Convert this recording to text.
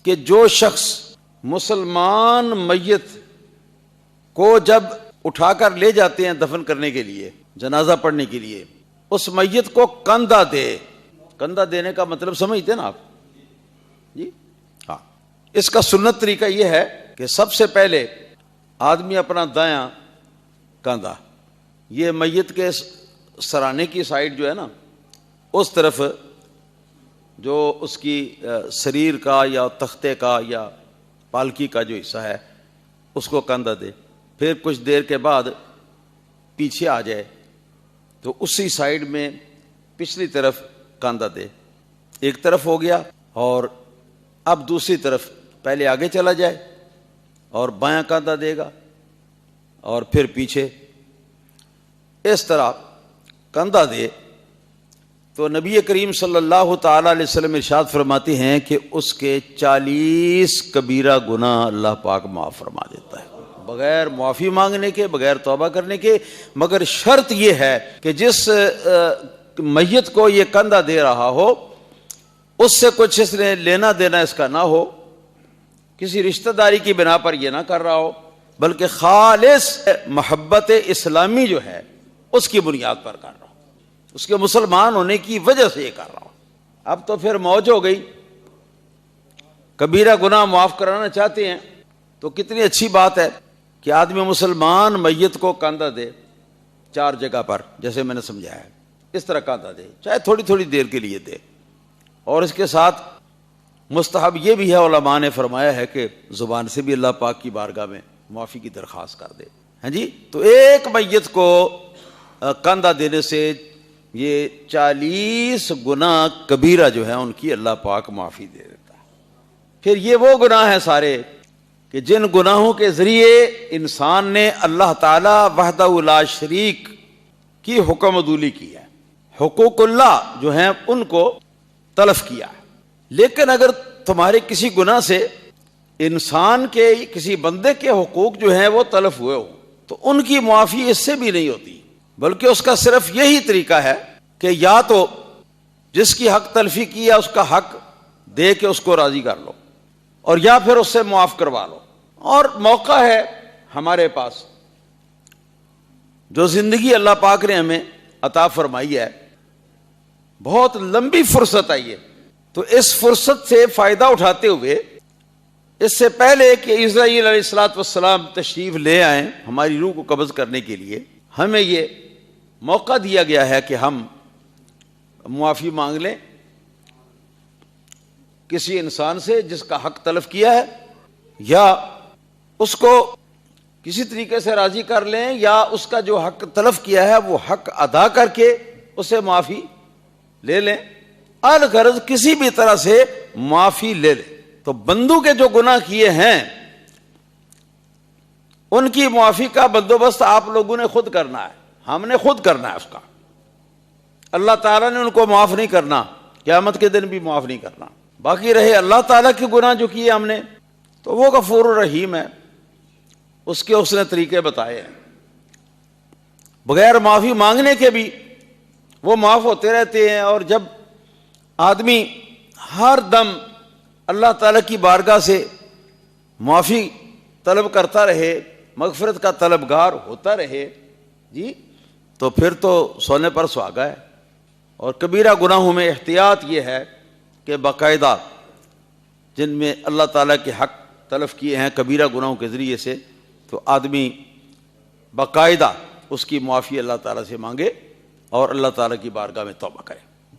کہ جو شخص مسلمان میت کو جب اٹھا کر لے جاتے ہیں دفن کرنے کے لیے، جنازہ پڑھنے کے لیے، اس میت کو کندھا دے. کندھا دینے کا مطلب سمجھتے نا آپ؟ جی ہاں. اس کا سنت طریقہ یہ ہے کہ سب سے پہلے آدمی اپنا دایاں کندھا یہ میت کے سرانے کی سائڈ جو ہے نا اس طرف، جو اس کی سریر کا یا تختے کا یا پالکی کا جو حصہ ہے اس کو کندھا دے. پھر کچھ دیر کے بعد پیچھے آ جائے تو اسی سائڈ میں پچھلی طرف کندھا دے. ایک طرف ہو گیا، اور اب دوسری طرف پہلے آگے چلا جائے اور بایاں کندھا دے گا اور پھر پیچھے. اس طرح کندھا دے تو نبی کریم صلی اللہ تعالی علیہ وسلم ارشاد فرماتے ہیں کہ اس کے 40 کبیرہ گناہ اللہ پاک معاف فرما دیتا ہے، بغیر معافی مانگنے کے، بغیر توبہ کرنے کے. مگر شرط یہ ہے کہ جس میت کو یہ کندھا دے رہا ہو اس سے کچھ اس نے لینا دینا اس کا نہ ہو، کسی رشتہ داری کی بنا پر یہ نہ کر رہا ہو، بلکہ خالص محبت اسلامی جو ہے اس کی بنیاد پر کر رہا ہو، اس کے مسلمان ہونے کی وجہ سے یہ کر رہا ہو. اب تو پھر موج ہو گئی، کبیرہ گناہ معاف کرانا چاہتے ہیں تو کتنی اچھی بات ہے کہ آدمی مسلمان میت کو کندھا دے 4 جگہ پر، جیسے میں نے سمجھایا ہے اس طرح کندھا دے، چاہے تھوڑی تھوڑی دیر کے لیے دے. اور اس کے ساتھ مستحب یہ بھی ہے، علماء نے فرمایا ہے کہ زبان سے بھی اللہ پاک کی بارگاہ میں معافی کی درخواست کر دے. ہاں جی، تو ایک میت کو کندھا دینے سے یہ 40 گناہ کبیرہ جو ہیں ان کی اللہ پاک معافی دے دیتا ہے. پھر یہ وہ گناہ ہیں سارے کہ جن گناہوں کے ذریعے انسان نے اللہ تعالی وحدہ لا شریک کی حکم عدولی کی ہے، حقوق اللہ جو ہیں ان کو تلف کیا ہے. لیکن اگر تمہارے کسی گناہ سے انسان کے کسی بندے کے حقوق جو ہیں وہ تلف ہوئے ہو تو ان کی معافی اس سے بھی نہیں ہوتی، بلکہ اس کا صرف یہی طریقہ ہے کہ یا تو جس کی حق تلفی کی ہے اس کا حق دے کے اس کو راضی کر لو، اور یا پھر اس سے معاف کروا لو. اور موقع ہے ہمارے پاس، جو زندگی اللہ پاک نے ہمیں عطا فرمائی ہے، بہت لمبی فرصت آئی ہے. تو اس فرصت سے فائدہ اٹھاتے ہوئے اس سے پہلے کہ اسرائیل علیہ الصلوۃ والسلام تشریف لے آئیں ہماری روح کو قبض کرنے کے لیے، ہمیں یہ موقع دیا گیا ہے کہ ہم معافی مانگ لیں کسی انسان سے جس کا حق تلف کیا ہے، یا اس کو کسی طریقے سے راضی کر لیں، یا اس کا جو حق تلف کیا ہے وہ حق ادا کر کے اسے معافی لے لیں. الغرض کسی بھی طرح سے معافی لے لیں. تو بندوں کے جو گناہ کیے ہیں ان کی معافی کا بندوبست آپ لوگوں نے خود کرنا ہے، ہم نے خود کرنا ہے اس کا. اللہ تعالیٰ نے ان کو معاف نہیں کرنا، قیامت کے دن بھی معاف نہیں کرنا. باقی رہے اللہ تعالیٰ کے گناہ جو کیے ہم نے، تو وہ غفور الرحیم ہے، اس نے طریقے بتائے ہیں. بغیر معافی مانگنے کے بھی وہ معاف ہوتے رہتے ہیں. اور جب آدمی ہر دم اللہ تعالیٰ کی بارگاہ سے معافی طلب کرتا رہے، مغفرت کا طلبگار ہوتا رہے، جی، تو پھر تو سونے پر سہاگا ہے. اور کبیرہ گناہوں میں احتیاط یہ ہے کہ باقاعدہ جن میں اللہ تعالیٰ کے حق تلف کیے ہیں کبیرہ گناہوں کے ذریعے سے، تو آدمی باقاعدہ اس کی معافی اللہ تعالیٰ سے مانگے اور اللہ تعالیٰ کی بارگاہ میں توبہ کرے.